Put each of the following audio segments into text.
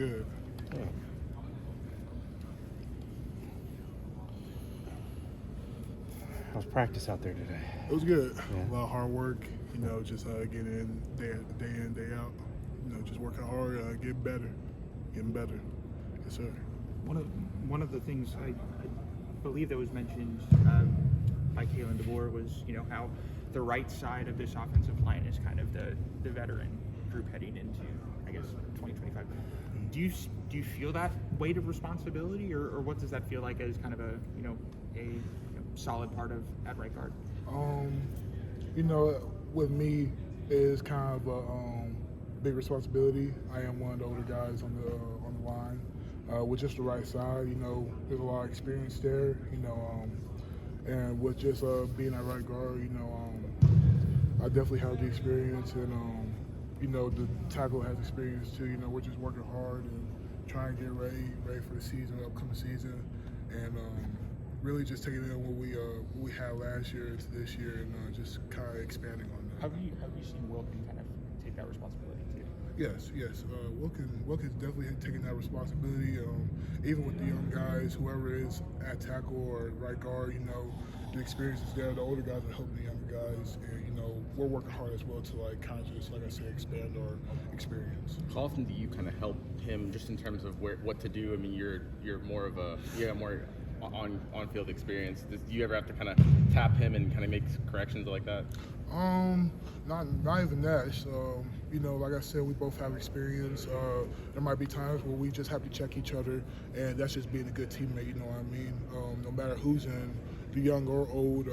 Good. Yeah. How's practice out there today? It was good. Yeah. A lot of hard work, just getting in, day out. Just working hard, getting better. Yes, sir. One of the things I believe that was mentioned by Jaeden Roberts was how the right side of this offensive line is kind of the veteran group heading into 2025. Do you feel that weight of responsibility, or what does that feel like as kind of a solid part of at right guard? With me, it's kind of a big responsibility. I am one of the older guys on the line. With just the right side, there's a lot of experience there. And with just being at right guard, I definitely have the experience, and the tackle has experience too. We're just working hard and trying to get ready for the upcoming season, and really just taking in what we had last year into this year, and just kind of expanding on that. Have you seen Wilkin kind of take that responsibility too? Yes. Wilkin's definitely taking that responsibility. Even with the young guys, whoever is at tackle or right guard, the experience is there. The older guys are helping the younger guys, and we're working hard as well to kind of just, like I said, expand our experience. How often do you kind of help him just in terms of what to do? I mean, you have more on-field experience. Do you ever have to kind of tap him and kind of make corrections like that? Not even that. So, like I said, we both have experience. There might be times where we just have to check each other, and that's just being a good teammate. You know what I mean? No matter who's in, the young or old,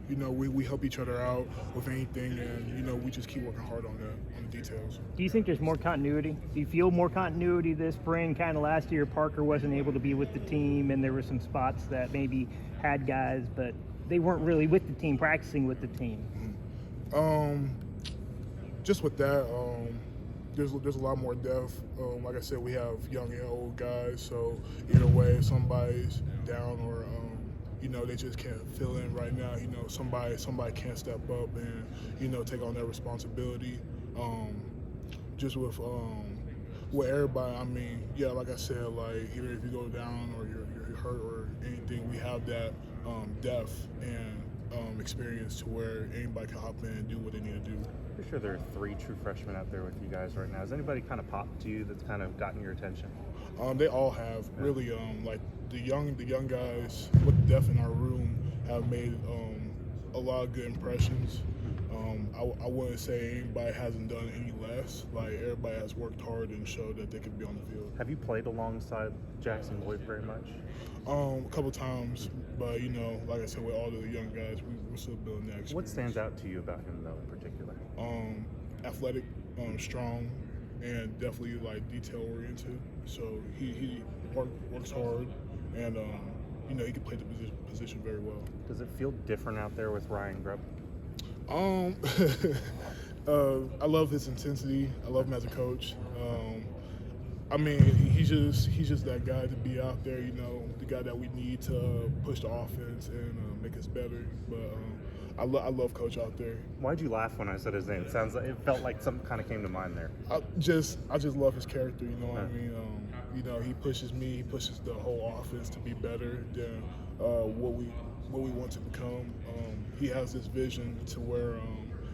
we help each other out with anything, and we just keep working hard on the details. Do you think there's more continuity? Do you feel more continuity this spring? Kind of last year, Parker wasn't able to be with the team, and there were some spots that maybe had guys, but they weren't really with the team, practicing with the team. Just with that, there's a lot more depth. Like I said, we have young and old guys, so either way, if somebody's down or they just can't fill in right now, somebody can't step up and take on that responsibility. Just with everybody, I mean, yeah, like I said, either if you go down or you're hurt or anything, we have that depth and experience to where anybody can hop in and do what they need to do. Pretty sure there are 3 true freshmen out there with you guys right now. Has anybody kind of popped to you that's kind of gotten your attention? They all have really. The young guys with the depth in our room have made a lot of good impressions. I wouldn't say anybody hasn't done any less. Everybody has worked hard and showed that they could be on the field. Have you played alongside Jackson Boyd very much? A couple times, but like I said, with all the young guys, we're still building that experience. What stands out to you about him though, in particular? Athletic, strong, and definitely detail oriented. So he works hard, and he can play the position very well. Does it feel different out there with Ryan Grubb? I love his intensity. I love him as a coach. I mean, he's just that guy to be out there. The guy that we need to push the offense and make us better. But I love Coach out there. Why'd you laugh when I said his name? It felt like something kind of came to mind there. I just love his character. What I mean? He pushes me. He pushes the whole offense to be better than what we want to become. He has this vision to where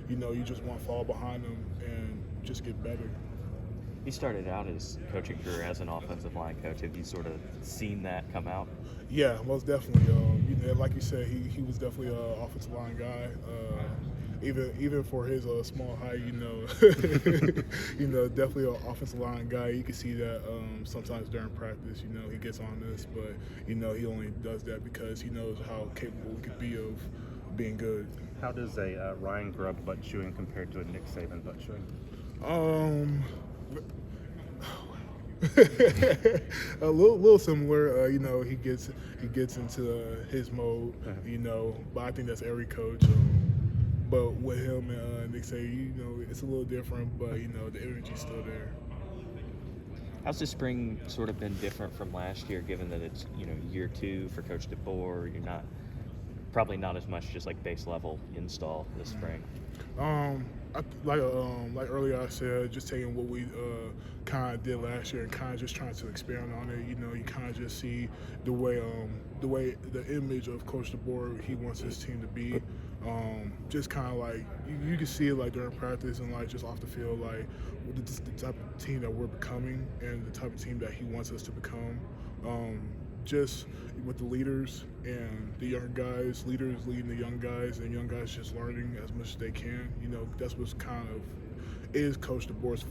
you just want to fall behind him and just get better. He started out his coaching career as an offensive line coach. Have you sort of seen that come out? Yeah, most definitely. Like you said, he was definitely an offensive line guy. Even for his small height, definitely an offensive line guy. You can see that sometimes during practice, he gets on this, but he only does that because he knows how capable we could be of being good. How does a Ryan Grubb butt chewing compare to a Nick Saban butt chewing? A little similar. He gets into his mode. But I think that's every coach. But with him and Nick Saban, it's a little different. But the energy's still there. How's this spring sort of been different from last year, given that it's year 2 for Coach DeBoer? You're probably not as much just base level install this spring. like earlier I said, just taking what we kind of did last year and kind of just trying to expand on it. You know, you kind of just see the way the image of Coach DeBoer he wants his team to be. Just kind of like you can see it like during practice and like just off the field, like the type of team that we're becoming and the type of team that he wants us to become. Just with the leaders and the young guys, leaders leading the young guys, and young guys just learning as much as they can. You know, that's what's kind of is Coach DeBoer's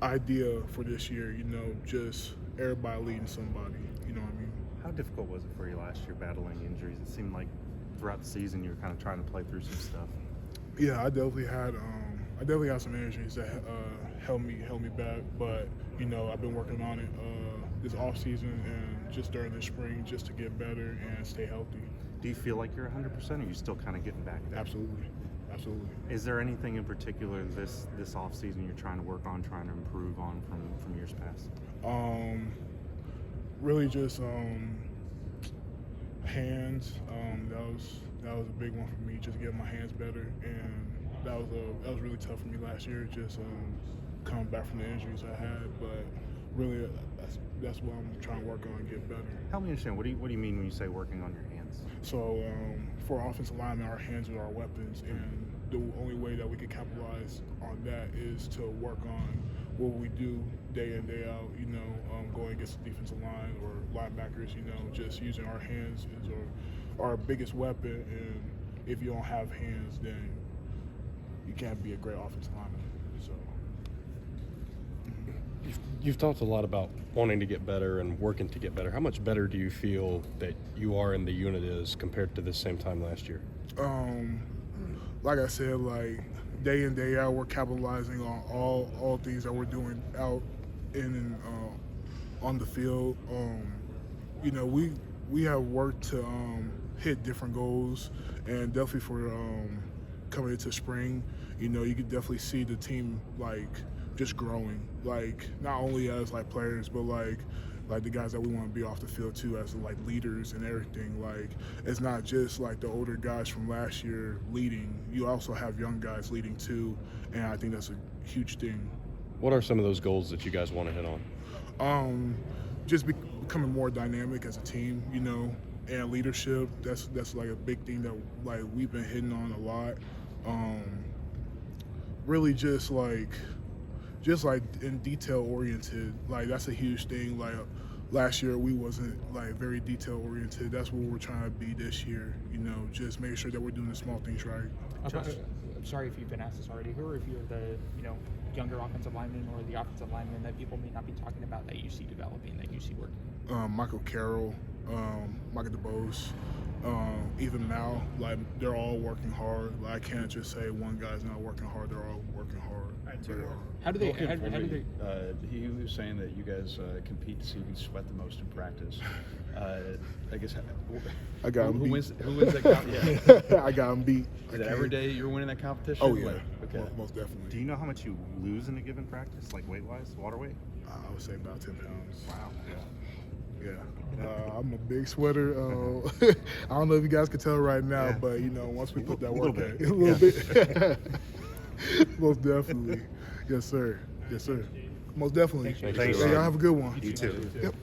idea for this year. You know, just everybody leading somebody. You know what I mean? How difficult was it for you last year battling injuries? It seemed like throughout the season you were kind of trying to play through some stuff. Yeah, I definitely had some injuries that held me back, but you know I've been working on it this off season and just during the spring just to get better and stay healthy. Do you feel like you're 100%, or are you still kind of getting back there? Absolutely. Is there anything in particular this off season you're trying to work on, trying to improve on from years past? Really just hands. That was a big one for me, just getting my hands better, and that was really tough for me last year, just coming back from the injuries I had. But really, that's what I'm trying to work on and get better. Help me understand. What do you mean when you say working on your hands? So for offensive linemen, our hands are our weapons, and the only way that we can capitalize on that is to work on what we do day in, day out. You know, going against the defensive line or linebackers. You know, just using our hands is our biggest weapon, and if you don't have hands, then you can't be a great offensive lineman. So. You've talked a lot about wanting to get better and working to get better. How much better do you feel that you are and the unit is compared to this same time last year? Like I said, like day in, day out, we're capitalizing on all things that we're doing out in on the field. You know, we have worked to hit different goals, and definitely for coming into spring, you know, you can definitely see the team like just growing, like not only as like players, but like the guys that we want to be off the field too, as like leaders and everything. Like it's not just like the older guys from last year leading, you also have young guys leading too, and I think that's a huge thing. What are some of those goals that you guys want to hit on? Just becoming more dynamic as a team, you know, and leadership. That's like a big thing that like we've been hitting on a lot. Really just like in detail oriented, like that's a huge thing. Like last year we wasn't like very detail oriented. That's what we're trying to be this year, you know, just making sure that we're doing the small things right. I'm sorry if you've been asked this already. Who are a few of the younger offensive linemen or the offensive linemen that people may not be talking about that you see developing, that you see working? Michael Carroll, Michael DeBose, even now, like they're all working hard. Like I can't just say one guy's not working hard. They're all working hard. Very hard. How do they? How do they? He was saying that you guys compete to see who can sweat the most in practice. I guess I got him who beat. wins that competition? I got him beat. Is it every day you're winning that competition? Oh yeah, Okay. most definitely. Do you know how much you lose in a given practice, like weight-wise, water weight? I would say about 10 pounds. Wow. Yeah. I'm a big sweater. I don't know if you guys can tell right now, Yeah. but you know, once we put that A little work bit. in, a little bit. Most definitely. Yes, sir. Yes, sir. Most definitely. Thanks, Hey, y'all have a good one. You too. Yep.